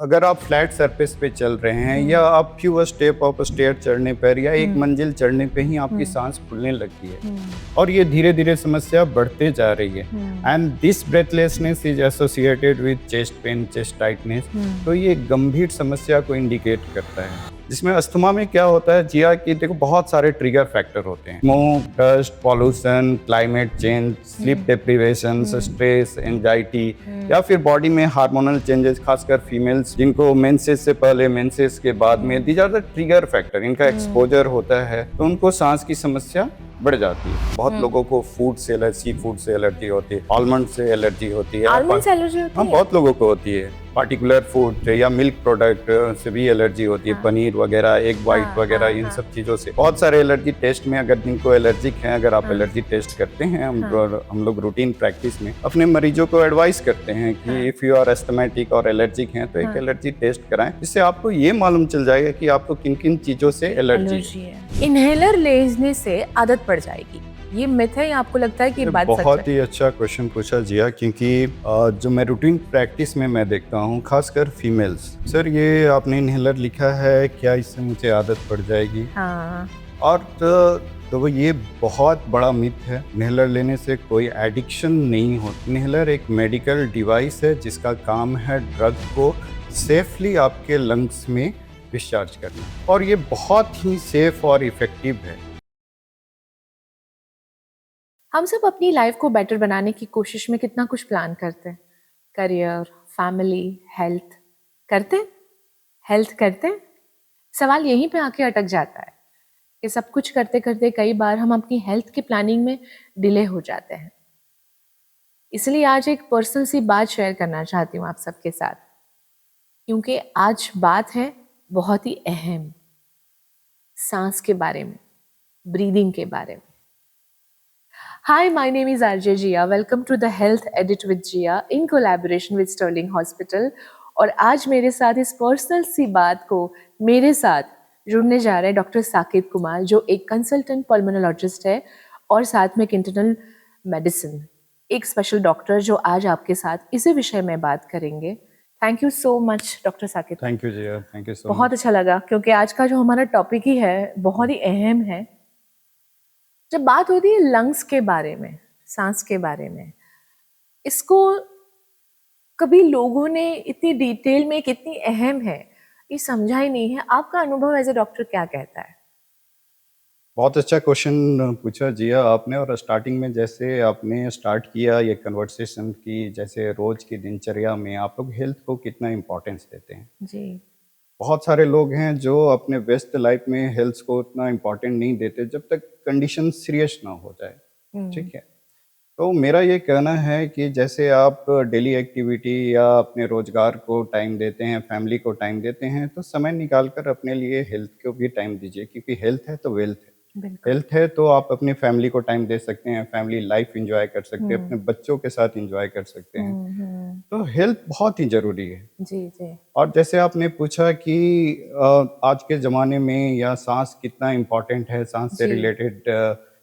अगर आप flat surface पे चल रहे हैं या आप फ्यू स्टेप ऑफ स्टेयर चढ़ने पर या एक मंजिल चढ़ने पे ही आपकी सांस फूलने लगती है और ये धीरे धीरे समस्या बढ़ते जा रही है and this breathlessness is associated with chest pain, chest tightness. तो ये गंभीर समस्या को इंडिकेट करता है। जिसमें अस्थमा में क्या होता है जिया कि देखो बहुत सारे ट्रिगर फैक्टर होते हैं। Smoke, dust, pollution, climate change, sleep deprivation, stress, anxiety या फिर बॉडी में हार्मोनल चेंजेस, खासकर फीमेल्स जिनको मेंसेस से पहले, मेंसेस के बाद में, these are the trigger factor. इनका एक्सपोजर होता है तो उनको सांस की समस्या बढ़ जाती है। बहुत लोगों को फूड से एलर्जी, फूड से एलर्जी होती है, आलमंड से एलर्जी होती है। आलमंड से एलर्जी होती हाँ, है? बहुत लोगों को होती है। पार्टिकुलर फूड या मिल्क प्रोडक्ट से भी एलर्जी होती है। पनीर वगैरह, एग वाइट वगैरह, इन सब चीज़ों से बहुत सारे एलर्जी टेस्ट में, अगर जिनको एलर्जिक हैं, अगर आप एलर्जी टेस्ट करते हैं, हम लोग रूटीन प्रैक्टिस में अपने मरीजों को एडवाइस करते हैं कि इफ़ यू आर एस्थमेटिक और एलर्जिक हैं तो एक एलर्जी टेस्ट कराएं, जिससे आपको ये मालूम चल जाएगा कि आपको किन किन चीज़ों से एलर्जी है। इनहेलर लेने से आदत पड़ जाएगी, ये मिथ है या आपको लगता है कि बात सच है? बहुत ही अच्छा क्वेश्चन पूछा जिया, क्योंकि जो मैं रूटीन प्रैक्टिस में मैं देखता हूँ, खासकर फीमेल्स, सर ये आपने इनहेलर लिखा है, क्या इससे मुझे आदत पड़ जाएगी? हाँ। और तो वो ये बहुत बड़ा मिथ है। इनहेलर लेने से कोई एडिक्शन नहीं होती। इनहेलर एक मेडिकल डिवाइस है जिसका काम है ड्रग को सेफली आपके लंग्स में डिस्चार्ज करना, और ये बहुत ही सेफ और इफेक्टिव है। हम सब अपनी लाइफ को बेटर बनाने की कोशिश में कितना कुछ प्लान करते हैं, करियर, फैमिली, हेल्थ करते हैं? हेल्थ करते हैं? सवाल यहीं पे आके अटक जाता है कि सब कुछ करते करते कई बार हम अपनी हेल्थ की प्लानिंग में डिले हो जाते हैं। इसलिए आज एक पर्सनल सी बात शेयर करना चाहती हूँ आप सबके साथ, क्योंकि आज बात है बहुत ही अहम, सांस के बारे में, ब्रीदिंग के बारे में। Hi, my name is RJ Jia. Welcome to the Health Edit with Jia in collaboration with Sterling Hospital. और आज मेरे साथ इस पर्सनल सी बात को मेरे साथ जुड़ने जा रहे हैं डॉक्टर साकिब कुमार, जो एक कंसल्टेंट पल्मोनोलॉजिस्ट है और साथ में एक इंटरनल मेडिसिन, एक स्पेशल डॉक्टर, जो आज आपके साथ इसी विषय में बात करेंगे। Thank you so much doctor Saqib. Thank you Zia, thank you so much. बहुत अच्छा लगा, क्योंकि आज का जो हमारा टॉपिक ही है बहुत ही अहम है। जब बात होती है लंग्स के बारे में, सांस के बारे में, इसको कभी लोगों ने इतनी डिटेल में कितनी अहम है ये समझा ही नहीं है। आपका अनुभव एज ए डॉक्टर क्या कहता है? बहुत अच्छा क्वेश्चन पूछा जिया आपने। और स्टार्टिंग में जैसे आपने स्टार्ट किया ये कन्वर्सेशन की, जैसे रोज की दिनचर्या में आप लोग हेल्थ को कितना इम्पोर्टेंस देते हैं। जी। बहुत सारे लोग हैं जो अपने व्यस्त लाइफ में हेल्थ को उतना इम्पोर्टेंट नहीं देते जब तक कंडीशन सीरियस ना हो जाए। ठीक है, तो मेरा ये कहना है कि जैसे आप डेली एक्टिविटी या अपने रोजगार को टाइम देते हैं, फैमिली को टाइम देते हैं, तो समय निकाल कर अपने लिए हेल्थ को भी टाइम दीजिए, क्योंकि हेल्थ है तो वेल्थ है। हेल्थ है तो आप अपनी फैमिली को टाइम दे सकते हैं, फैमिली लाइफ एंजॉय कर सकते हैं, अपने बच्चों के साथ एंजॉय कर सकते हैं। तो हेल्थ बहुत ही जरूरी है। जी जी। और जैसे आपने पूछा कि आज के ज़माने में या सांस कितना इम्पोर्टेंट है, सांस से रिलेटेड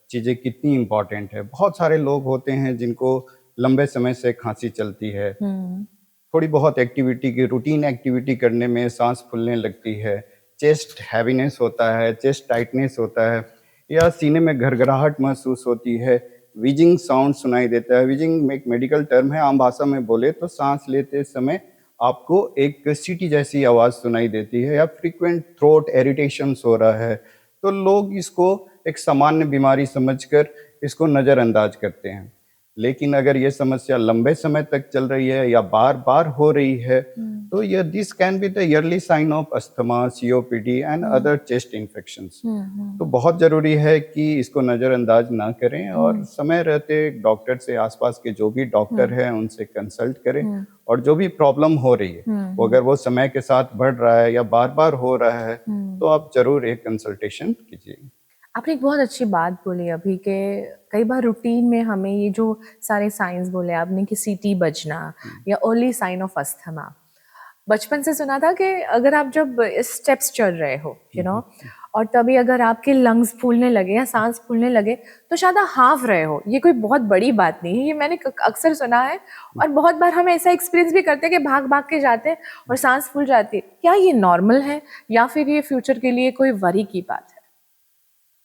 चीज़ें कितनी इम्पोर्टेंट है। बहुत सारे लोग होते हैं जिनको लंबे समय से खांसी चलती है, थोड़ी बहुत एक्टिविटी की, रूटीन एक्टिविटी करने में सांस फूलने लगती है, चेस्ट हैवीनेस होता है, चेस्ट टाइटनेस होता है, या सीने में घरघराहट महसूस होती है, विजिंग साउंड सुनाई देता है। विजिंग एक मेडिकल टर्म है, आम भाषा में बोले तो सांस लेते समय आपको एक सीटी जैसी आवाज़ सुनाई देती है, या फ्रीक्वेंट थ्रोट इरिटेशंस हो रहा है, तो लोग इसको एक सामान्य बीमारी समझकर इसको नज़रअंदाज करते हैं। लेकिन अगर ये समस्या लंबे समय तक चल रही है या बार बार हो रही है, तो ये this can be the early sign of asthma, COPD and other chest infections. तो बहुत जरूरी है कि इसको नज़रअंदाज ना करें और समय रहते डॉक्टर से, आसपास के जो भी डॉक्टर हैं उनसे कंसल्ट करें। और जो भी प्रॉब्लम हो रही है वो अगर वो समय के साथ बढ़ रहा है या बार बार हो रहा है, तो आप जरूर एक कंसल्टेशन कीजिए। आपने एक बहुत अच्छी बात बोली अभी के, कई बार रूटीन में हमें ये जो सारे साइंस बोले आपने कि सीटी बजना या अर्ली साइन ऑफ अस्थमा, बचपन से सुना था कि अगर आप जब स्टेप्स चल रहे हो और तभी अगर आपके लंग्स फूलने लगे या सांस फूलने लगे तो शायद आप हाफ रहे हो, ये कोई बहुत बड़ी बात नहीं है, ये मैंने अक्सर सुना है। और बहुत बार हम ऐसा एक्सपीरियंस भी करते हैं कि भाग भाग के जाते हैं और सांस फूल जाती है। क्या ये नॉर्मल है या फिर ये फ्यूचर के लिए कोई वरी की बात है?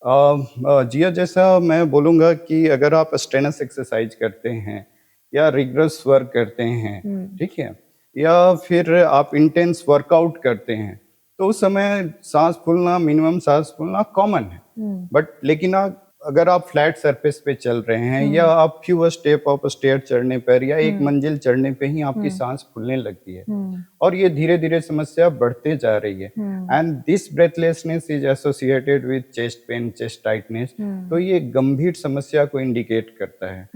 जिया, जैसा मैं बोलूँगा कि अगर आप स्ट्रेनस एक्सरसाइज करते हैं या रिगरस वर्क करते हैं, ठीक है, या फिर आप इंटेंस वर्कआउट करते हैं, तो उस समय सांस फूलना, मिनिमम सांस फूलना कॉमन है। बट लेकिन अगर आप फ्लैट सरफेस पे चल रहे हैं या आप फ्यू स्टेप ऑफ स्टेयर चढ़ने पर या एक मंजिल चढ़ने पे ही आपकी सांस फूलने लगती है और ये धीरे धीरे समस्या बढ़ते जा रही है। And this breathlessness is associated with chest pain, chest tightness, तो ये गंभीर समस्या को इंडिकेट करता है।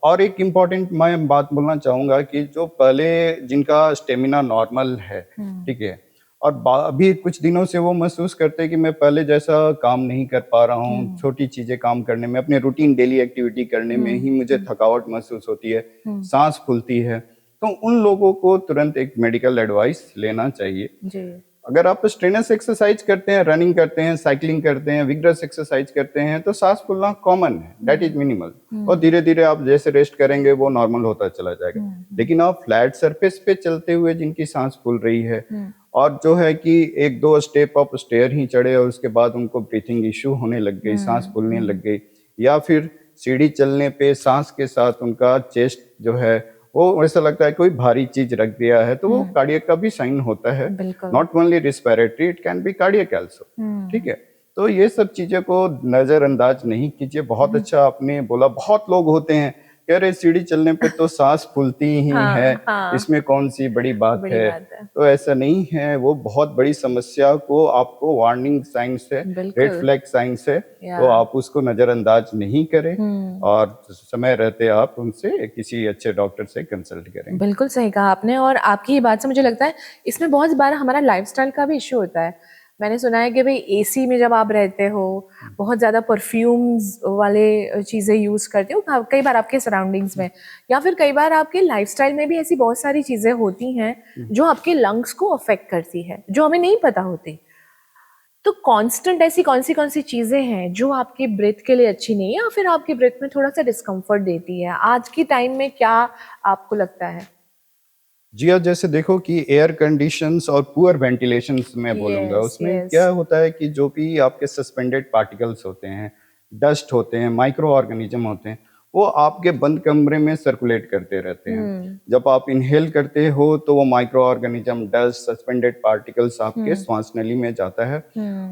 और एक इम्पॉर्टेंट मैं बात बोलना चाहूंगा कि जो पहले जिनका स्टेमिना नॉर्मल है, ठीक है, और अभी कुछ दिनों से वो महसूस करते हैं कि मैं पहले जैसा काम नहीं कर पा रहा हूँ, छोटी चीजें काम करने में, अपने रूटीन डेली एक्टिविटी करने में ही मुझे थकावट महसूस होती है, सांस फूलती है, तो उन लोगों को तुरंत एक मेडिकल एडवाइस लेना चाहिए जी। अगर आप स्ट्रेनस एक्सरसाइज करते हैं, रनिंग करते हैं, साइकिलिंग करते हैं, विग्रस एक्सरसाइज करते हैं, तो सांस फूलना कॉमन है, दैट इज मिनिमल, और धीरे धीरे आप जैसे रेस्ट करेंगे वो नॉर्मल होता चला जाएगा। लेकिन आप फ्लैट सरफेस पे चलते हुए जिनकी सांस फूल रही है और जो है कि एक दो स्टेप ऑफ स्टेयर ही चढ़े और उसके बाद उनको ब्रीथिंग इश्यू होने लग गई, सांस फूलने लग गई, या फिर सीढ़ी चलने पे सांस के साथ उनका चेस्ट जो है वो ऐसा लगता है कोई भारी चीज रख दिया है, तो वो कार्डियक का भी साइन होता है, not only respiratory, it can be cardiac also, ठीक है। तो ये सब चीजें को नजरअंदाज नहीं कीजिए। बहुत अच्छा आपने बोला, बहुत लोग होते हैं कह रहे सीढ़ी चलने पे तो सांस फूलती ही है, इसमें कौन सी बड़ी बात है। तो ऐसा नहीं है, वो बहुत बड़ी समस्या को आपको वार्निंग साइन से, रेड फ्लैग साइन से, तो आप उसको नजरअंदाज नहीं करें और समय रहते आप उनसे किसी अच्छे डॉक्टर से कंसल्ट करें। बिल्कुल सही कहा आपने, और आपकी ये बात से मुझे लगता है इसमें बहुत बार हमारा लाइफस्टाइल का भी इश्यू होता है। मैंने सुना है कि भाई एसी में जब आप रहते हो, बहुत ज़्यादा परफ्यूम्स वाले चीज़ें यूज़ करते हो कई बार आपके सराउंडिंग्स में, या फिर कई बार आपके लाइफस्टाइल में भी ऐसी बहुत सारी चीज़ें होती हैं जो आपके लंग्स को अफेक्ट करती है, जो हमें नहीं पता होती। तो कांस्टेंट ऐसी कौन सी चीज़ें हैं जो आपकी ब्रेथ के लिए अच्छी नहीं है या फिर आपकी ब्रेथ में थोड़ा सा डिस्कम्फर्ट देती है? आज की टाइम में क्या आपको लगता है? जी हाँ, जैसे देखो कि एयर कंडीशंस और पुअर वेंटिलेशन मैं बोलूँगा, उसमें क्या होता है कि जो भी आपके सस्पेंडेड पार्टिकल्स होते हैं, डस्ट होते हैं, माइक्रो ऑर्गेनिज्म होते हैं, वो आपके बंद कमरे में सर्कुलेट करते रहते हैं। जब आप इनहेल करते हो तो वो micro organism, dust, suspended particles आपके श्वास नली में जाता है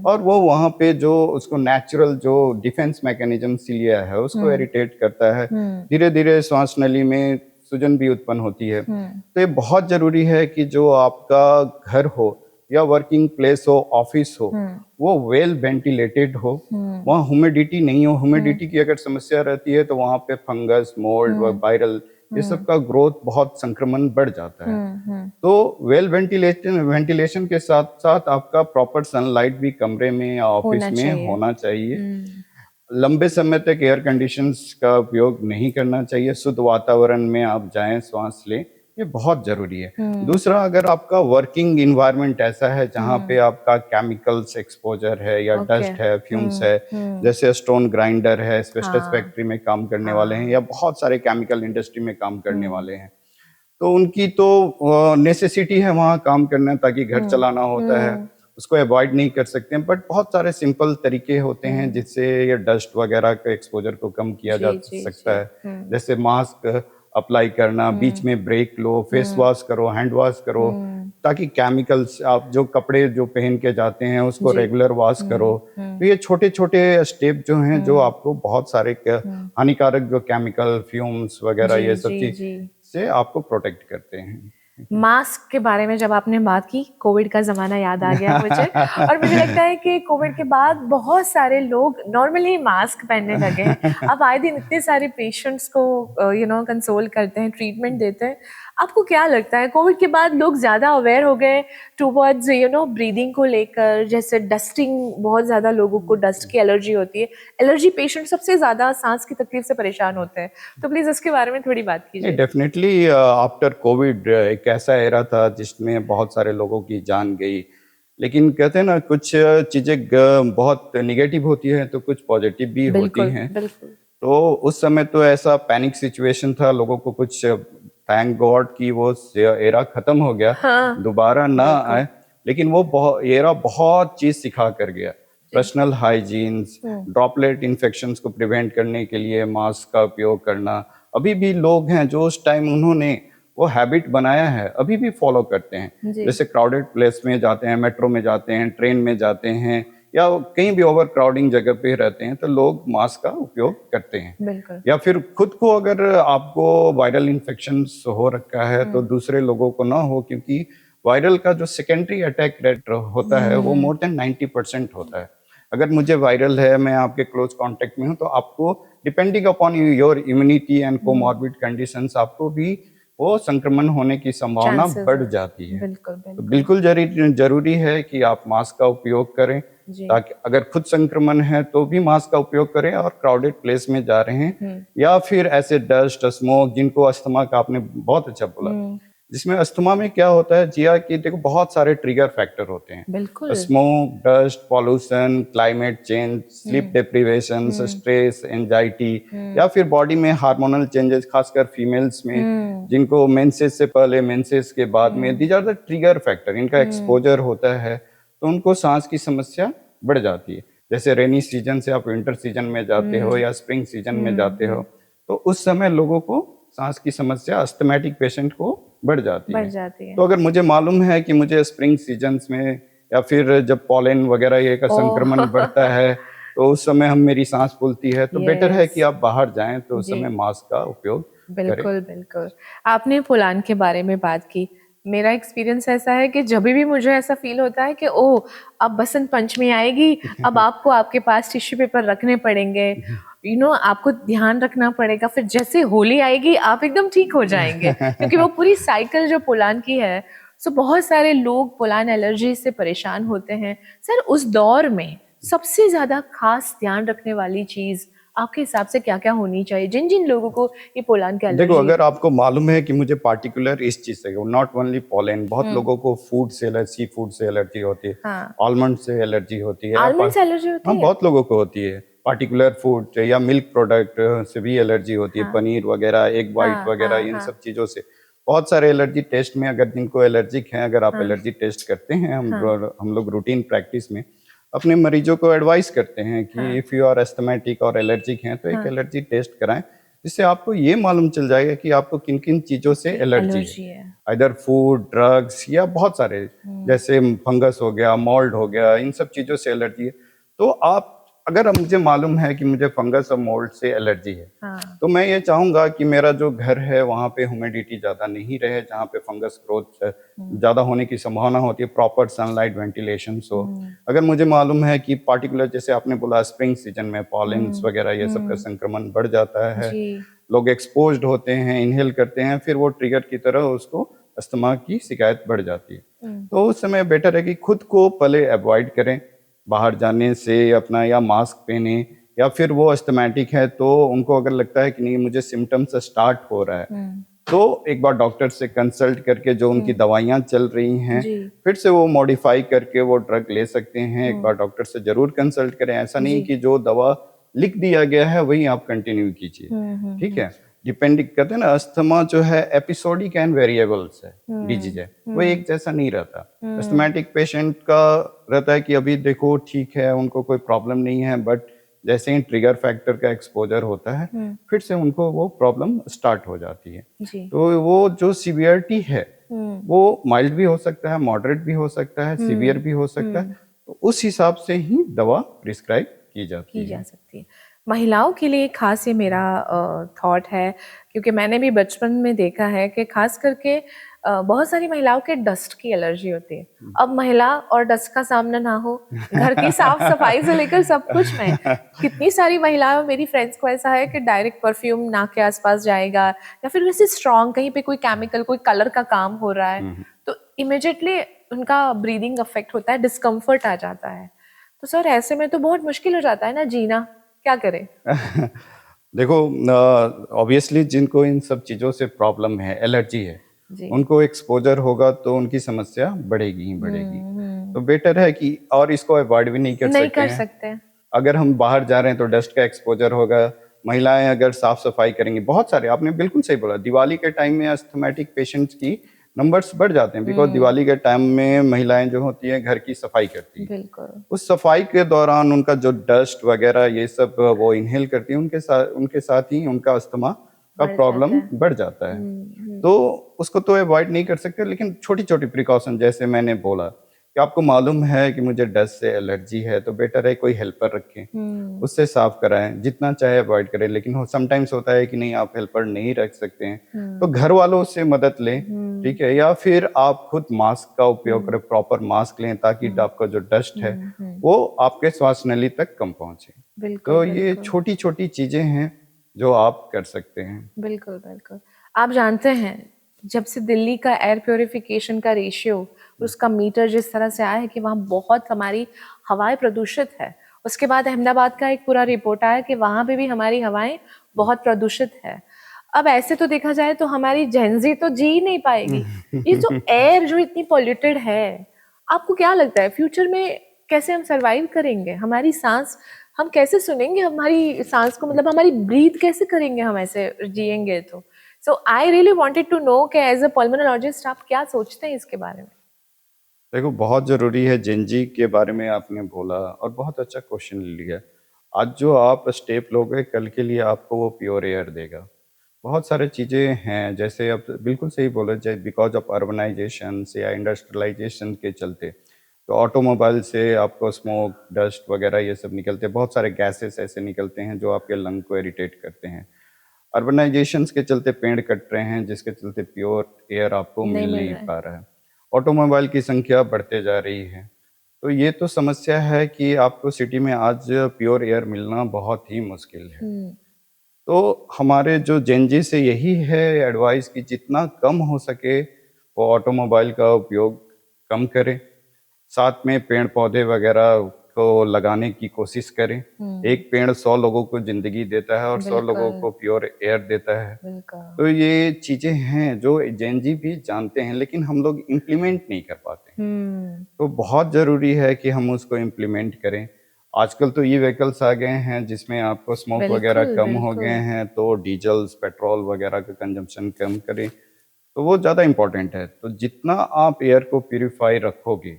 और वो वहाँ पे जो उसको नेचुरल जो डिफेंस मैकेनिज्म सिलिया है उसको इरिटेट करता है, धीरे धीरे श्वास नली में सूजन भी उत्पन्न होती है। तो ये बहुत जरूरी है कि जो आपका घर हो या वर्किंग प्लेस हो, ऑफिस हो, वो वेल वेंटिलेटेड हो, वहाँ ह्यूमिडिटी नहीं हो। ह्यूमिडिटी की अगर समस्या रहती है तो वहाँ पे फंगस, मोल्ड, वायरल, ये सब का ग्रोथ, बहुत संक्रमण बढ़ जाता है। तो वेल वेंटिलेशन के साथ साथ आपका प्रॉपर सनलाइट भी कमरे में या ऑफिस में होना चाहिए। लंबे समय तक एयर कंडीशंस का उपयोग नहीं करना चाहिए। शुद्ध वातावरण में आप जाएं, श्वास लें, ये बहुत जरूरी है। दूसरा, अगर आपका वर्किंग इन्वायरमेंट ऐसा है जहाँ पे आपका केमिकल्स एक्सपोजर है या डस्ट है, फ्यूम्स है, जैसे स्टोन ग्राइंडर है, एस्बेस्टस फैक्ट्री में काम करने वाले हैं या बहुत सारे केमिकल इंडस्ट्री में काम करने वाले हैं, तो उनकी तो नेसेसिटी है वहाँ काम करना ताकि घर चलाना होता है, उसको अवॉइड नहीं कर सकते हैं। बट बहुत सारे सिंपल तरीके होते हैं जिससे ये डस्ट वगैरह के एक्सपोजर को कम किया जा सकता है। जैसे मास्क अप्लाई करना, बीच में ब्रेक लो, फेस वॉश करो, हैंड वॉश करो, ताकि केमिकल्स, आप जो कपड़े जो पहन के जाते हैं उसको रेगुलर वॉश करो। तो ये छोटे छोटे स्टेप जो हैं जो आपको बहुत सारे हानिकारक जो केमिकल, फ्यूम्स वगैरह ये सब चीज से आपको प्रोटेक्ट करते हैं। मास्क के बारे में जब आपने बात की, कोविड का ज़माना याद आ गया मुझे और मुझे लगता है कि कोविड के बाद बहुत सारे लोग नॉर्मली मास्क पहनने लगे हैं। अब आए दिन इतने सारे पेशेंट्स को कंसोल करते हैं, ट्रीटमेंट देते हैं। आपको क्या लगता है कोविड के बाद लोग ज़्यादा अवेयर हो गए टूवर्ड्स ब्रीदिंग को लेकर? जैसे डस्टिंग, बहुत ज़्यादा लोगों को डस्ट की एलर्जी होती है, एलर्जी पेशेंट सबसे ज़्यादा सांस की तकलीफ से परेशान होते हैं, तो प्लीज़ इसके बारे में थोड़ी बात कीजिए। डेफिनेटली आफ्टर कोविड एक ऐसा एरा था जिसमें बहुत सारे लोगों की जान गई, लेकिन कहते हैं ना कुछ चीजें बहुत निगेटिव होती है तो कुछ पॉजिटिव भी होती बिल्कुल हैं। बिल्कुल। तो उस समय तो ऐसा पैनिक सिचुएशन था, लोगों को कुछ थैंक गॉड कि वो एरा खत्म हो गया, हाँ दोबारा ना बिल्कुल। आए। लेकिन वो एरा बहुत चीज सिखा कर गया। पर्सनल हाइजीन्स, ड्रॉपलेट इन्फेक्शंस को प्रिवेंट करने के लिए मास्क का उपयोग करना, अभी भी लोग हैं जो उस टाइम उन्होंने वो हैबिट बनाया है, अभी भी फॉलो करते हैं। जी जैसे क्राउडेड प्लेस में जाते हैं, मेट्रो में जाते हैं, ट्रेन में जाते हैं, या कहीं भी ओवर क्राउडिंग जगह पे रहते हैं तो लोग मास्क का उपयोग करते हैं। बिल्कुल। या फिर खुद को अगर आपको वायरल इन्फेक्शन हो रखा है तो दूसरे लोगों को ना हो, क्योंकि वायरल का जो सेकेंडरी अटैक रेट होता है वो मोर देन 90% होता है। अगर मुझे वायरल है, मैं आपके क्लोज कांटेक्ट में हूँ, तो आपको depending upon your immunity and comorbid conditions आपको भी वो संक्रमण होने की संभावना चांसेस बढ़ है। जाती है। बिल्कुल तो बिल्कुल। बिल्कुल जरूरी है कि आप मास्क का उपयोग करें, जी ताकि अगर खुद संक्रमण है तो भी मास्क का उपयोग करें, और क्राउडेड प्लेस में जा रहे हैं या फिर ऐसे डस्ट स्मोक, जिनको अस्थमा का आपने बहुत अच्छा बोला, जिसमें अस्थमा में क्या होता है जिया कि देखो बहुत सारे ट्रिगर फैक्टर होते हैं। बिल्कुल। Smoke, dust, pollution, climate change, sleep deprivation, stress, anxiety, या फिर बॉडी में हार्मोनल चेंजेस, खासकर फीमेल्स में जिनको मेंसेस से पहले, मेंसेस के बाद में, these are the trigger factor. इनका एक्सपोजर होता है तो उनको सांस की समस्या बढ़ जाती है। जैसे रेनी सीजन से आप विंटर सीजन में जाते हो या स्प्रिंग सीजन में जाते हो, तो उस समय लोगों को सांस की समस्या अस्थमैटिक पेशेंट को बढ़ जाती है। तो अगर मुझे मालूम है कि मुझे स्प्रिंग सीजन्स में या फिर जब पॉलन वगैरह ये का संक्रमण बढ़ता है तो उस समय मेरी सांस फूलती है, तो बेटर है कि आप बाहर जाएं तो उस समय मास्क का उपयोग करें। बिल्कुल बिल्कुल। आपने पोलान के बारे में बात की। मेरा एक्सपीरियंस ऐसा है कि जब भी मुझे ऐसा फील होता है कि ओह अब बसंत पंचमी आएगी, अब आपको आपके पास टिश्यू पेपर रखने पड़ेंगे, आपको ध्यान रखना पड़ेगा, फिर जैसे होली आएगी आप एकदम ठीक हो जाएंगे क्योंकि वो पूरी साइकिल जो पोलान की है। सो बहुत सारे लोग पोलान एलर्जी से परेशान होते हैं। सर उस दौर में सबसे ज्यादा खास ध्यान रखने वाली चीज आपके हिसाब से क्या क्या होनी चाहिए जिन जिन लोगों को ये पोलान की एलर्जी? देखो, अगर आपको मालूम है कि मुझे पार्टिकुलर इस चीज से, नॉट ओनली पोलन, बहुत लोगों को फूड से एलर्जी, सी फूड से एलर्जी होती है, आलमंड से एलर्जी होती है, आलमंड से एलर्जी होती हाँ है? बहुत लोगों को होती है। पार्टिकुलर फूड या मिल्क प्रोडक्ट से भी एलर्जी होती है, पनीर वगैरह, एग वाइट वगैरह, इन सब चीजों से बहुत सारे एलर्जी टेस्ट में, अगर जिनको एलर्जिक हैं, अगर आप एलर्जी टेस्ट करते हैं, हम लोग रूटीन प्रैक्टिस में अपने मरीजों को एडवाइस करते हैं कि इफ यू आर एस्थमेटिक और एलर्जिक हैं तो एक एलर्जी टेस्ट कराएं, जिससे आपको ये मालूम चल जाएगा कि आपको किन किन चीजों से एलर्जी है। इधर फूड, ड्रग्स, या बहुत सारे जैसे फंगस हो गया, मोल्ड हो गया, इन सब चीजों से एलर्जी है। तो आप, अगर मुझे मालूम है कि मुझे फंगस और मोल्ड से एलर्जी है, तो मैं ये चाहूंगा कि मेरा जो घर है वहाँ पे ह्यूमिडिटी ज्यादा नहीं रहे, जहाँ पे फंगस ग्रोथ ज्यादा होने की संभावना होती है, प्रॉपर सनलाइट वेंटिलेशन हो। अगर मुझे मालूम है कि पार्टिकुलर, जैसे आपने बोला स्प्रिंग सीजन में पॉलेन्स वगैरह ये सब का संक्रमण बढ़ जाता है, लोग एक्सपोज्ड होते हैं, इनहेल करते हैं, फिर वो ट्रिगर की तरह उसको अस्थमा की शिकायत बढ़ जाती है, तो उस समय बेटर है कि खुद को पहले अवॉइड करें बाहर जाने से अपना, या मास्क पहने, या फिर वो अस्थमैटिक है तो उनको अगर लगता है कि नहीं मुझे सिम्टम्स स्टार्ट हो रहा है, तो एक बार डॉक्टर से कंसल्ट करके जो उनकी दवाइयाँ चल रही हैं फिर से वो मॉडिफाई करके वो ड्रग ले सकते हैं। एक बार डॉक्टर से जरूर कंसल्ट करें, ऐसा नहीं कि जो दवा लिख दिया गया है वही आप कंटिन्यू कीजिए, ठीक है। डिपेंडिंग कहते हैं ना, अस्थमा जो है एपिसोडिक एंड वेरिएबल्स है, डिजीज है, वो एक जैसा नहीं रहता। अस्थमैटिक पेशेंट का रहता है कि अभी देखो ठीक है, उनको कोई प्रॉब्लम नहीं है, बट जैसे ही ट्रिगर फैक्टर का एक्सपोजर होता है फिर से उनको वो प्रॉब्लम स्टार्ट हो जाती है। तो वो जो सीवियरिटी है वो माइल्ड भी हो सकता है, मॉडरेट भी हो सकता है, सीवियर भी हो सकता है, तो उस हिसाब से ही दवा प्रिस्क्राइब की जा सकती है। महिलाओं के लिए खास ये मेरा थॉट है, क्योंकि मैंने भी बचपन में देखा है कि खास करके बहुत सारी महिलाओं के डस्ट की एलर्जी होती है। अब महिला और डस्ट का सामना ना हो, घर की साफ सफाई से लेकर सब कुछ में कितनी सारी महिलाएं, मेरी फ्रेंड्स को ऐसा है कि डायरेक्ट परफ्यूम नाक के आसपास जाएगा, या फिर वैसे स्ट्रॉन्ग कहीं पे कोई केमिकल, कोई कलर का काम हो रहा है तो इमिडिएटली उनका ब्रीदिंग अफेक्ट होता है, डिस्कम्फर्ट आ जाता है। तो सर ऐसे में तो बहुत मुश्किल हो जाता है ना जीना, क्या करें? देखो, ऑब्वियसली जिनको इन सब चीज़ों से प्रॉब्लम है, एलर्जी है, उनको एक्सपोजर होगा तो उनकी समस्या बढ़ेगी ही बढ़ेगी। तो बेटर है कि, और इसको अवॉइड भी नहीं कर नहीं सकते कर हैं। सकते हैं। अगर हम बाहर जा रहे हैं तो डस्ट का एक्सपोजर होगा। महिलाएं अगर साफ सफाई करेंगी, बहुत सारे, आपने बिल्कुल सही बोला, दिवाली के टाइम में अस्थमेटिक पेशेंट्स की नंबर्स बढ़ जाते हैं, बिकॉज दिवाली के टाइम में महिलाएं जो होती हैं घर की सफाई करती हैं। बिल्कुल। उस सफाई के दौरान उनका जो डस्ट वगैरह ये सब वो इनहेल करती है, उनके साथ ही उनका अस्थमा का बढ़ जाता प्रॉब्लम है। बढ़ जाता है। तो उसको तो अवॉइड नहीं कर सकते, लेकिन छोटी छोटी प्रिकॉशन, जैसे मैंने बोला कि आपको मालूम है कि मुझे डस्ट से एलर्जी है, तो बेटर है कोई हेल्पर रखें, उससे साफ कराएं, जितना चाहे अवॉइड करें। लेकिन समटाइम्स होता है कि नहीं, आप हेल्पर नहीं रख सकते हैं, तो घर वालों से मदद लें, ठीक है, या फिर आप खुद मास्क का उपयोग करें, प्रॉपर मास्क लें, ताकि आपका जो डस्ट है वो आपके श्वास नली तक कम पहुंचे। बिल्कुल तो ये बिल्कुल छोटी छोटी चीजें हैं जो आप कर सकते हैं। बिल्कुल बिल्कुल। आप जानते हैं, जब से दिल्ली का एयर प्योरिफिकेशन का रेशियो, उसका मीटर जिस तरह से आया है कि वहाँ बहुत हमारी हवाएं प्रदूषित है, उसके बाद अहमदाबाद का एक पूरा रिपोर्ट आया कि वहाँ पे भी हमारी हवाएं बहुत प्रदूषित है। अब ऐसे तो देखा जाए तो हमारी जेनजी तो जी ही नहीं पाएगी। ये जो एयर जो इतनी पॉल्यूटेड है, आपको क्या लगता है फ्यूचर में कैसे हम सरवाइव करेंगे? हमारी सांस हम कैसे सुनेंगे? हमारी सांस को, मतलब हमारी ब्रीथ कैसे करेंगे हम ऐसे जिएंगे तो? So I really wanted to know कि एज अ पल्मोनोलॉजिस्ट आप क्या सोचते हैं इसके बारे में? देखो, बहुत जरूरी है, जेनजी के बारे में आपने बोला और बहुत अच्छा क्वेश्चन लिया। आज जो आप स्टेप लोगे, कल के लिए आपको वो प्योर एयर देगा। बहुत सारे चीज़ें हैं, जैसे अब बिल्कुल सही बोले, जैसे बिकॉज ऑफ अर्बनाइजेशन से या इंडस्ट्रियलाइजेशन के चलते, तो ऑटोमोबाइल से आपको स्मोक, डस्ट वगैरह ये सब निकलते हैं। बहुत सारे गैसेस ऐसे निकलते हैं जो आपके लंग को इरिटेट करते हैं। अर्बनाइजेशन के चलते पेड़ कट रहे हैं, जिसके चलते प्योर एयर आपको नहीं मिल मिल नहीं रहा है। पा रहा है। ऑटोमोबाइल की संख्या बढ़ते जा रही है, तो ये तो समस्या है कि आपको सिटी में आज प्योर एयर मिलना बहुत ही मुश्किल है। तो हमारे जो जेनजी से यही है एडवाइस कि जितना कम हो सके वो ऑटोमोबाइल का उपयोग कम करें, साथ में पेड़ पौधे वगैरह को लगाने की कोशिश करें। एक पेड़ 100 लोगों को जिंदगी देता है और 100 लोगों बिल्कुल को प्योर एयर देता है। बिल्कुल। तो ये चीजें हैं जो जेनजी भी जानते हैं, लेकिन हम लोग इम्प्लीमेंट नहीं कर पाते हैं। तो बहुत जरूरी है कि हम उसको इम्प्लीमेंट करें। आजकल तो ये व्हीकल्स आ गए हैं जिसमें आपको स्मोक वगैरह बिल्कुल कम हो गए बिल्कुल। हैं, तो डीजल्स, पेट्रोल वगैरह का कंजम्पशन कम करें, तो वो ज़्यादा इम्पोर्टेंट है। तो जितना आप एयर को प्यूरिफाई रखोगे,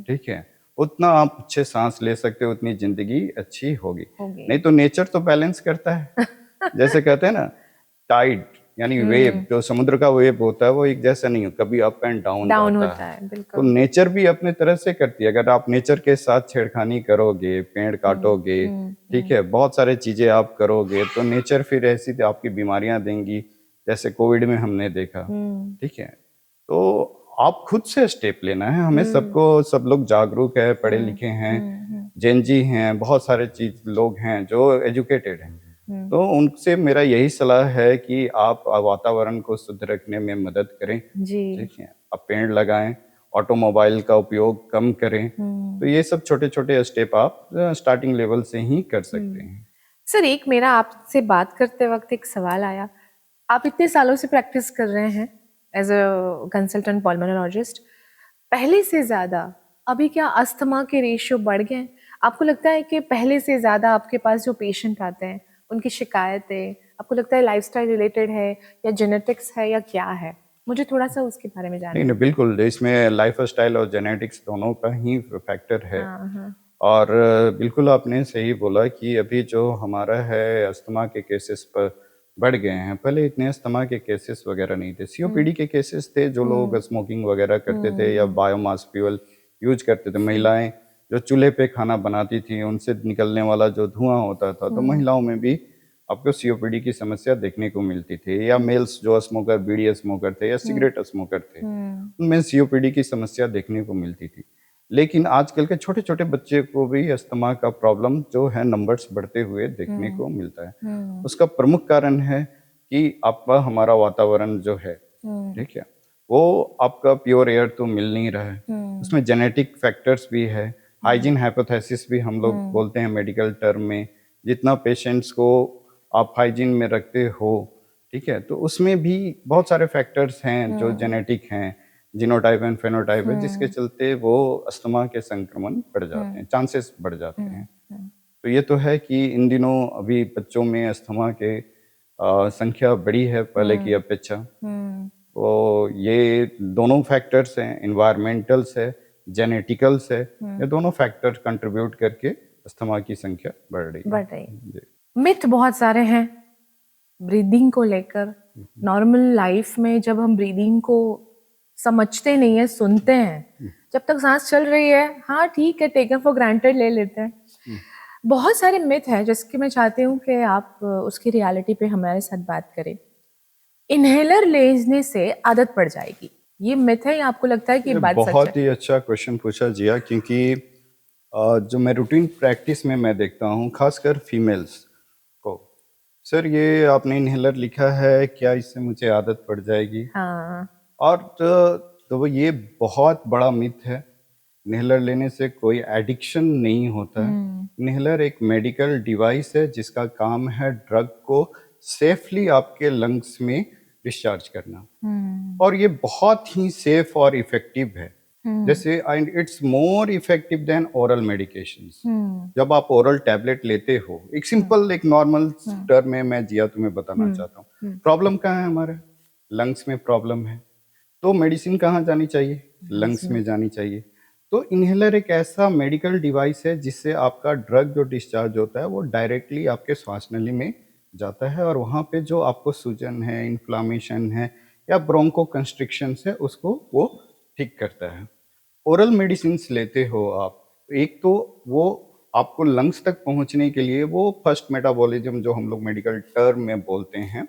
ठीक है, उतना आप अच्छे सांस ले सकते हो, उतनी जिंदगी अच्छी होगी। होगी। नहीं तो नेचर तो बैलेंस करता है। जैसे कहते हैं ना, टाइड यानी वेव, जो समुद्र का वेव होता है वो एक जैसा नहीं हो, कभी अप एंड डाउन डाउन जाता होता है। है, तो बिल्कुल। नेचर भी अपने तरह से करती है। अगर आप नेचर के साथ छेड़खानी करोगे, पेड़ काटोगे, ठीक है, बहुत सारे चीजें आप करोगे, तो नेचर फिर ऐसी आपकी बीमारियां देंगी, जैसे कोविड में हमने देखा, ठीक है। तो आप खुद से स्टेप लेना है हमें सबको। सब लोग जागरूक है, पढ़े लिखे हैं, जेनजी हैं, बहुत सारे चीज लोग हैं जो एजुकेटेड हैं। तो उनसे मेरा यही सलाह है कि आप वातावरण को शुद्ध रखने में मदद करें, जी। ठीक है, आप पेड़ लगाएं, ऑटोमोबाइल का उपयोग कम करें। तो ये सब छोटे छोटे स्टेप आप स्टार्टिंग लेवल से ही कर सकते हैं। सर, एक मेरा आपसे बात करते वक्त एक सवाल आया। आप इतने सालों से प्रैक्टिस कर रहे हैं एज अ कंसल्टेंट पल्मोनोलॉजिस्ट, पहले से ज्यादा अभी क्या अस्थमा के रेशियो बढ़ गए हैं? आपको लगता है कि पहले से ज्यादा आपके पास जो पेशेंट आते हैं उनकी शिकायतें, आपको लगता है लाइफस्टाइल रिलेटेड है या जेनेटिक्स है या क्या है? मुझे थोड़ा सा उसके बारे में जानना नहीं है। नहीं, बिल्कुल, इसमें लाइफ स्टाइल और जेनेटिक्स दोनों का ही फैक्टर है। हाँ हाँ। और बिल्कुल आपने सही बोला कि अभी जो हमारा है अस्थमा के केसेस पर बढ़ गए हैं। पहले इतने अस्थमा के केसेस वगैरह नहीं थे, सीओपीडी के केसेस थे, जो लोग स्मोकिंग वगैरह करते थे या बायोमास फ्यूल यूज करते थे। महिलाएं जो चूल्हे पे खाना बनाती थी, उनसे निकलने वाला जो धुआं होता था, तो महिलाओं में भी आपको सीओपीडी की समस्या देखने को मिलती थी। या मेल्स जो स्मोकर, बीड़ी स्मोकर थे या सिगरेट स्मोकर थे, उनमें सीओपीडी की समस्या देखने को मिलती थी। लेकिन आजकल के छोटे छोटे बच्चे को भी अस्थमा का प्रॉब्लम जो है नंबर्स बढ़ते हुए देखने को मिलता है। उसका प्रमुख कारण है कि आपका हमारा वातावरण जो है, ठीक है, वो आपका प्योर एयर तो मिल नहीं रहा है, उसमें जेनेटिक फैक्टर्स भी है, हाइजीन हाइपोथेसिस भी हम लोग बोलते हैं मेडिकल टर्म में। जितना पेशेंट्स को आप हाइजीन में रखते हो, ठीक है, तो उसमें भी बहुत सारे फैक्टर्स हैं जो जेनेटिक हैं, जीनोटाइप एंड फेनोटाइप है, जिसके चलते वो अस्थमा के संक्रमण बढ़ जाते हैं, चांसेस बढ़ जाते हैं। तो ये तो है कि इन दिनों अभी बच्चों में अस्थमा के संख्या बढ़ी है पहले की अपेक्षा। तो ये दोनों फैक्टर्स हैं, इन्वायरमेंटल्स है, जेनेटिकल्स है, ये दोनों फैक्टर कंट्रीब्यूट करके अस्थमा की संख्या बढ़ रही है। जी। मिथ बहुत सारे हैं ब्रीदिंग को लेकर। नॉर्मल लाइफ में जब हम ब्रीदिंग को समझते नहीं है, सुनते हैं, जब तक सांस चल रही है, हाँ ठीक है, टेकन फॉर ग्रांटेड ले लेते हैं। बहुत सारे मिथ हैं जिसकी मैं चाहती हूँ कि आप उसकी रियलिटी पे हमारे साथ बात करें। इनहेलर लेने से आदत पड़ जाएगी, ये मिथ है या आपको लगता है कि ये बात सच है? बहुत ही अच्छा क्वेश्चन पूछा जिया, क्योंकि जो मैं रूटीन प्रैक्टिस में मैं देखता हूँ, खासकर फीमेल्स को, सर ये आपने इनहेलर लिखा है, क्या इससे मुझे आदत पड़ जाएगी? हाँ। और तो वो ये बहुत बड़ा मिथ है। इनहेलर लेने से कोई एडिक्शन नहीं होता है। इनहेलर एक मेडिकल डिवाइस है जिसका काम है ड्रग को सेफली आपके लंग्स में डिस्चार्ज करना, और ये बहुत ही सेफ और इफेक्टिव है। जैसे it's more effective than oral medications. जब आप ओरल टैबलेट लेते हो, एक सिंपल एक नॉर्मल टर्म में मैं जिया तुम्हें बताना चाहता हूँ, प्रॉब्लम कहाँ है? हमारे लंग्स में प्रॉब्लम है, तो मेडिसिन कहाँ जानी चाहिए? लंग्स में जानी चाहिए। तो इनहेलर एक ऐसा मेडिकल डिवाइस है जिससे आपका ड्रग जो डिस्चार्ज होता है वो डायरेक्टली आपके श्वास नली में जाता है, और वहाँ पे जो आपको सूजन है, इन्फ्लामेशन है या ब्रोंको कंस्ट्रिक्शन है, उसको वो ठीक करता है। ओरल मेडिसिन लेते हो आप, एक तो वो आपको लंग्स तक पहुंचने के लिए वो फर्स्ट मेटाबॉलिज्म जो हम लोग मेडिकल टर्म में बोलते हैं,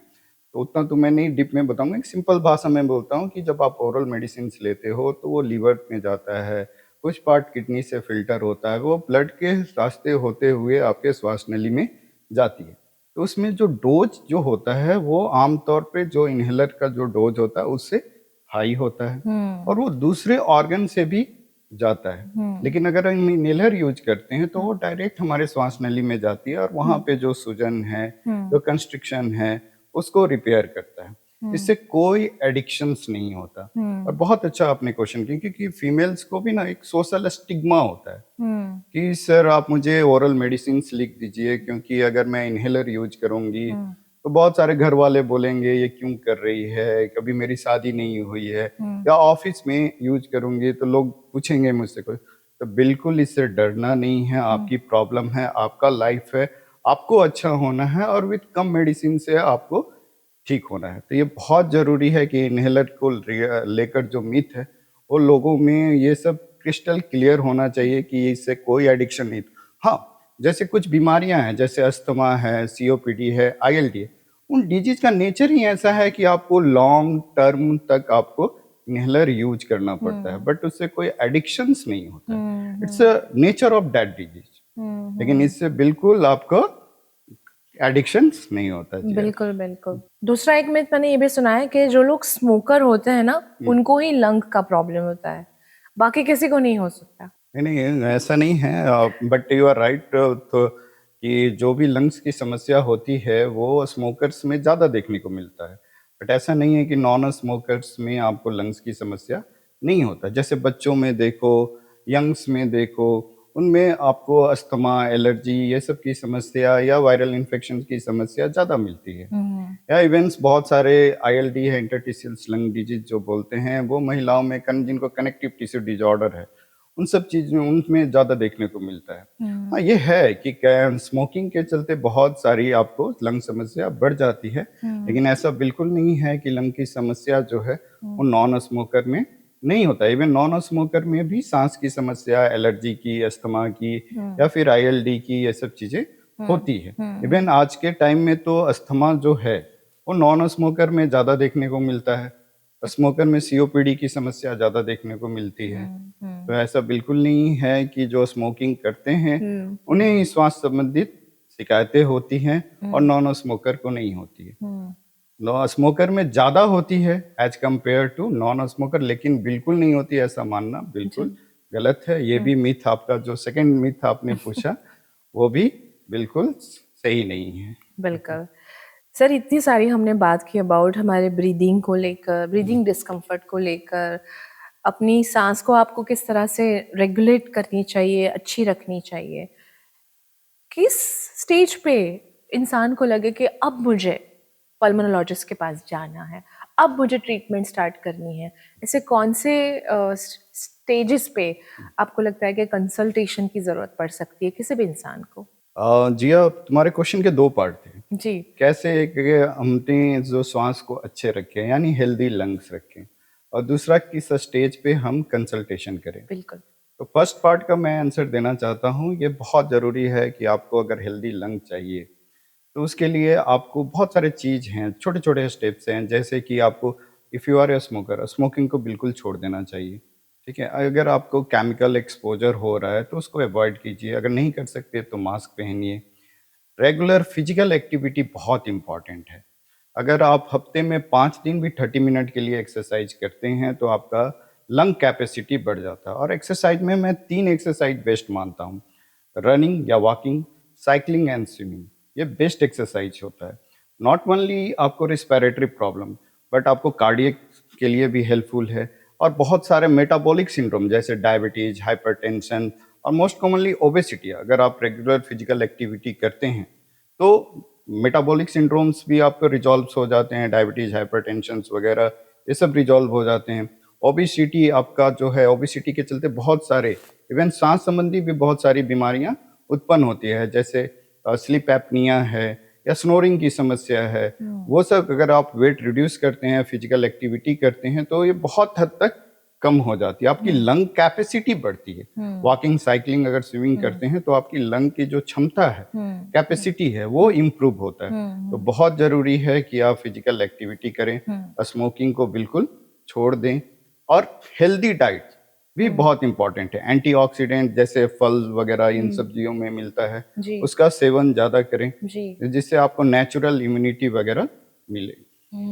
तो उतना तो मैं नहीं डीप में बताऊंगा, एक सिंपल भाषा में बोलता हूँ कि जब आप ओरल मेडिसिन लेते हो तो वो लीवर में जाता है, कुछ पार्ट किडनी से फिल्टर होता है, वो ब्लड के रास्ते होते हुए आपके श्वास नली में जाती है। तो उसमें जो डोज जो होता है वो आमतौर पे जो इनहेलर का जो डोज होता है उससे हाई होता है, और वो दूसरे ऑर्गन से भी जाता है। लेकिन अगर हम इनहेलर यूज करते हैं तो वो डायरेक्ट हमारे श्वास नली में जाती है, और वहाँ पे जो सूजन है, जो कंस्ट्रिक्शन है, उसको रिपेयर करता है। इससे कोई एडिक्शंस नहीं होता। और बहुत अच्छा आपने क्वेश्चन किया, क्योंकि फीमेल्स को भी ना एक सोशल स्टिग्मा होता है कि सर आप मुझे ओरल मेडिसिन लिख दीजिए, क्योंकि अगर मैं इनहेलर यूज करूंगी तो बहुत सारे घर वाले बोलेंगे ये क्यों कर रही है, कभी मेरी शादी नहीं हुई है, या ऑफिस में यूज करूंगी तो लोग पूछेंगे मुझसे कुछ। तो बिल्कुल इससे डरना नहीं है, आपकी प्रॉब्लम है, आपका लाइफ है, आपको अच्छा होना है, और विद कम मेडिसिन से आपको ठीक होना है। तो ये बहुत जरूरी है कि इनहेलर को लेकर जो मिथ है वो लोगों में ये सब क्रिस्टल क्लियर होना चाहिए कि इससे कोई एडिक्शन नहीं। हाँ, जैसे कुछ बीमारियां हैं, जैसे अस्थमा है, सीओपीडी है, आईएलडी है, उन डिजीज का नेचर ही ऐसा है कि आपको लॉन्ग टर्म तक आपको इनहेलर यूज करना पड़ता है, बट उससे कोई एडिक्शंस नहीं होता है। It's a nature of that disease. लेकिन इससे बिल्कुल आपको एडिक्शंस नहीं होता जी। बिल्कुल बिल्कुल। दूसरा एक मिथ मैंने ये भी सुना है कि जो लोग स्मोकर होते हैं ना, उनको ही लंग का प्रॉब्लम होता है, बाकी किसी को नहीं हो सकता। नहीं नहीं, ऐसा नहीं है, बट यू आर राइट। तो कि जो भी लंग्स की समस्या होती है वो स्मोकर्स में ज़्यादा देखने को मिलता है, बट ऐसा नहीं है कि नॉन स्मोकर्स में आपको लंग्स की समस्या नहीं होता। जैसे बच्चों में देखो, यंग्स में देखो, उनमें आपको अस्थमा, एलर्जी, ये सब की समस्या या वायरल इन्फेक्शन की समस्या ज़्यादा मिलती है। या इवेंट्स बहुत सारे आईएलडी है, इंटरस्टिशियल लंग डिजीज जो बोलते हैं, वो महिलाओं में जिनको कनेक्टिव टिश्यू डिजॉर्डर है, उन सब चीज़ों उनमें ज़्यादा देखने को मिलता है। हाँ, ये है कि स्मोकिंग के चलते बहुत सारी आपको लंग समस्या बढ़ जाती है, लेकिन ऐसा बिल्कुल नहीं है कि लंग की समस्या जो है वो नॉन स्मोकर में नहीं होता। इवन नॉन स्मोकर में भी सांस की समस्या, एलर्जी की, अस्थमा की या फिर आईएलडी की, ये सब चीज़ें होती है। इवन आज के टाइम में तो अस्थमा जो है वो नॉन स्मोकर में ज़्यादा देखने को मिलता है, स्मोकर में सीओपीडी की समस्या ज़्यादा देखने को मिलती है। तो ऐसा बिल्कुल नहीं है कि जो स्मोकिंग करते हैं उन्हें ही श्वास संबंधित शिकायतें होती हैं और नॉन स्मोकर को नहीं होती है। नॉन स्मोकर में ज़्यादा होती है as compared to non smoker, लेकिन बिल्कुल नहीं होती ऐसा मानना बिल्कुल गलत है। ये भी मिथ, आपका जो सेकंड मिथ आपने पूछा वो भी बिल्कुल सही नहीं है। बिल्कुल सर, इतनी सारी हमने बात की अबाउट हमारे ब्रीदिंग को लेकर, ब्रीदिंग डिस्कम्फर्ट को लेकर, अपनी सांस को आपको किस तरह से रेगुलेट करनी चाहिए, अच्छी रखनी चाहिए, किस स्टेज पे इंसान को लगे कि अब मुझे पल्मोनोलॉजिस्ट के पास जाना है, अब मुझे ट्रीटमेंट स्टार्ट करनी है, ऐसे कौन से स्टेजेस पे आपको लगता है कि कंसल्टेशन की जरूरत पड़ सकती है किसी भी इंसान को? जिया, तुम्हारे क्वेश्चन के दो पार्ट थे। जी। कैसे कि हमने जो श्वास को अच्छे रखें यानी हेल्दी लंग्स रखें, और दूसरा किस स्टेज पे हम कंसल्टेशन करें। बिल्कुल। तो फर्स्ट पार्ट का मैं आंसर देना चाहता हूँ। ये बहुत ज़रूरी है कि आपको अगर हेल्दी लंग चाहिए तो उसके लिए आपको बहुत सारे चीज़ हैं, छोटे छोटे स्टेप्स हैं। जैसे कि आपको, if you are a smoker, smoking को बिल्कुल छोड़ देना चाहिए। ठीक है, अगर आपको केमिकल एक्सपोजर हो रहा है तो उसको अवॉइड कीजिए। अगर नहीं कर सकते तो मास्क पहनिए। रेगुलर फिजिकल एक्टिविटी बहुत इंपॉर्टेंट है। अगर आप हफ्ते में 5 दिन भी 30 मिनट के लिए एक्सरसाइज करते हैं तो आपका लंग कैपेसिटी बढ़ जाता है। और एक्सरसाइज में मैं 3 एक्सरसाइज बेस्ट मानता हूँ: रनिंग या वॉकिंग, साइकिलिंग एंड स्विमिंग। ये बेस्ट एक्सरसाइज होता है। नॉट ओनली आपको रिस्पिरेटरी प्रॉब्लम, बट आपको कार्डियक के लिए भी हेल्पफुल है। और बहुत सारे मेटाबॉलिक सिंड्रोम जैसे डायबिटीज, हाइपरटेंशन और मोस्ट कॉमनली ओबेसिटी, अगर आप रेगुलर फिजिकल एक्टिविटी करते हैं तो मेटाबॉलिक सिंड्रोम्स भी आपको रिजॉल्व हो जाते हैं। डायबिटीज, हाइपरटेंशन वगैरह ये सब रिजॉल्व हो जाते हैं। ओबेसिटी आपका जो है, ओबेसिटी के चलते बहुत सारे इवन सांस संबंधी भी बहुत सारी बीमारियां उत्पन्न होती है, जैसे स्लीप एपनिया है या स्नोरिंग की समस्या है। वो सब अगर आप वेट रिड्यूस करते हैं, फिजिकल एक्टिविटी करते हैं तो ये बहुत हद तक कम हो जाती है। आपकी लंग कैपेसिटी बढ़ती है। वॉकिंग, साइकिलिंग, अगर स्विमिंग करते हैं तो आपकी लंग की जो क्षमता है, कैपेसिटी है, वो इम्प्रूव होता है। तो बहुत जरूरी है कि आप फिजिकल एक्टिविटी करें, स्मोकिंग को बिल्कुल छोड़ दें। और हेल्दी डाइट भी बहुत इंपॉर्टेंट है। एंटीऑक्सीडेंट जैसे फल वगैरह इन सब्जियों में मिलता है, जी। उसका सेवन ज्यादा करें जी। जिससे आपको नेचुरल इम्यूनिटी वगैरह मिले।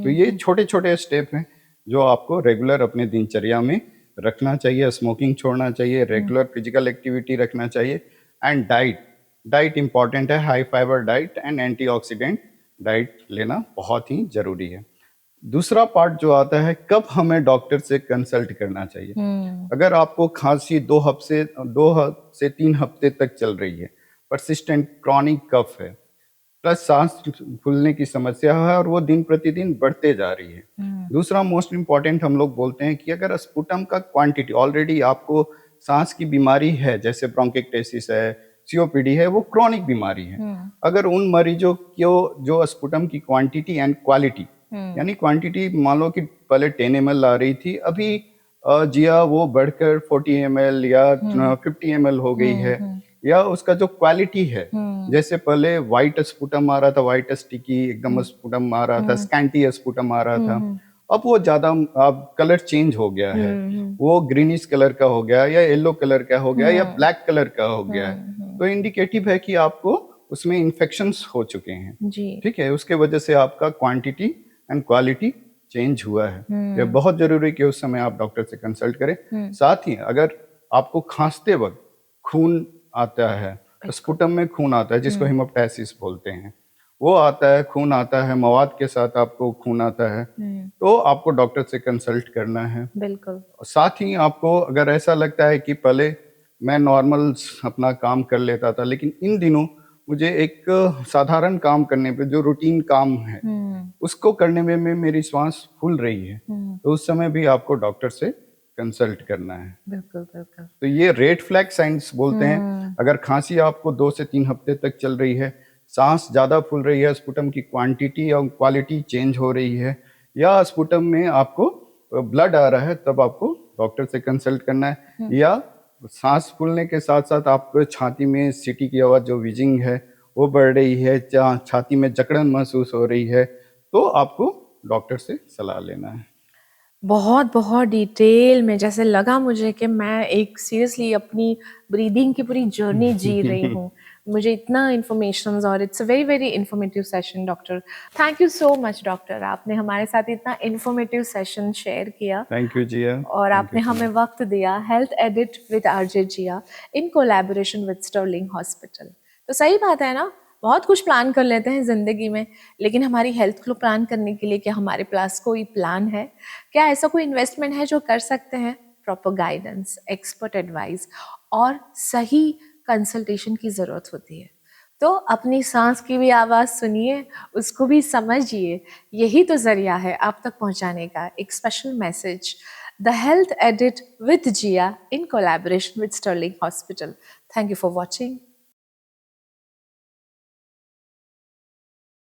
तो ये छोटे छोटे स्टेप हैं जो आपको रेगुलर अपने दिनचर्या में रखना चाहिए। स्मोकिंग छोड़ना चाहिए, रेगुलर फिजिकल एक्टिविटी रखना चाहिए, एंड डाइट इंपॉर्टेंट है। High fibre diet and antioxidant diet लेना बहुत ही जरूरी है। दूसरा पार्ट जो आता है, कब हमें डॉक्टर से कंसल्ट करना चाहिए। अगर आपको खांसी 2 से 3 हफ्ते तक चल रही है, परसिस्टेंट क्रॉनिक कफ है, प्लस सांस फूलने की समस्या है और वो दिन प्रतिदिन बढ़ते जा रही है। दूसरा मोस्ट इम्पॉर्टेंट हम लोग बोलते हैं कि अगर स्पुटम का क्वांटिटी, ऑलरेडी आपको सांस की बीमारी है जैसे ब्रोंकिक्टेसिस है, सीओपीडी है, वो क्रॉनिक बीमारी है। अगर उन मरीजों को जो स्पुटम की क्वांटिटी एंड क्वालिटी, यानी क्वांटिटी मान लो कि पहले 10 ml आ रही थी, अभी जिया वो बढ़कर 40 ml या 50 ml हो गई है, या उसका जो क्वालिटी है, जैसे पहले व्हाइट स्पुटम आ रहा था, व्हाइट स्टिकी एकदम स्पुटम आ रहा था, स्कैंटी स्पुटम आ रहा था, अब वो ज्यादा अब कलर चेंज हो गया है। वो ग्रीनिश कलर का हो गया, या येलो कलर का हो गया, या ब्लैक कलर का हो गया है। तो इंडिकेटिव है कि आपको उसमें इन्फेक्शंस हो चुके हैं। ठीक है, उसके वजह से आपका क्वांटिटी एंड क्वालिटी चेंज हुआ है। ये बहुत जरूरी है कि उस समय आप डॉक्टर से कंसल्ट करें। साथ ही अगर आपको खांसते वक्त खून आता है, स्पुटम में खून आता है जिसको हेमोप्टाइसिस बोलते हैं, वो आता है, खून आता है, मवाद के साथ आपको खून आता है, तो आपको डॉक्टर से कंसल्ट करना है। बिल्कुल। साथ ही आपको अगर ऐसा लगता है कि पहले मैं नॉर्मल अपना काम कर लेता था, लेकिन इन दिनों मुझे एक साधारण काम करने पे, जो रूटीन काम है उसको करने में मेरी श्वास फूल रही है, तो उस समय भी आपको डॉक्टर से कंसल्ट करना है। बिल्कुल बिल्कुल। तो ये रेड फ्लैग साइंस बोलते हैं। अगर खांसी आपको 2 से 3 हफ्ते तक चल रही है, सांस ज्यादा फूल रही है, स्पुटम की क्वांटिटी और क्वालिटी चेंज हो रही है, या स्पुटम में आपको ब्लड आ रहा है, तब आपको डॉक्टर से कंसल्ट करना है। या सांस फूलने के साथ साथ आपको छाती में सीटी की आवाज, जो विजिंग है, वो बढ़ रही है, छाती में जकड़न महसूस हो रही है, तो आपको डॉक्टर से सलाह लेना है। बहुत बहुत डिटेल में, जैसे लगा मुझे कि मैं एक सीरियसली अपनी ब्रीदिंग की पूरी जर्नी जी रही हूँ। मुझे इतना इन्फॉर्मेशन, और it's a very very informative session doctor. Thank you so much doctor, आपने हमारे साथ इतना इन्फॉर्मेटिव सेशन शेयर किया। Thank you Zia. और आपने हमें वक्त दिया। Health edit with RJ Zia in collaboration with Sterling Hospital. तो सही बात है ना, बहुत कुछ प्लान कर लेते हैं ज़िंदगी में, लेकिन हमारी हेल्थ को प्लान करने के लिए क्या हमारे पास कोई प्लान है? क्या ऐसा कोई इन्वेस्टमेंट है जो कर सकते हैं? प्रॉपर गाइडेंस, एक्सपर्ट एडवाइस और सही कंसल्टेशन की ज़रूरत होती है। तो अपनी सांस की भी आवाज़ सुनिए, उसको भी समझिए। यही तो ज़रिया है आप तक पहुंचाने का, एक special message. The health edit with Zia in collaboration with Sterling Hospital. Thank you for watching.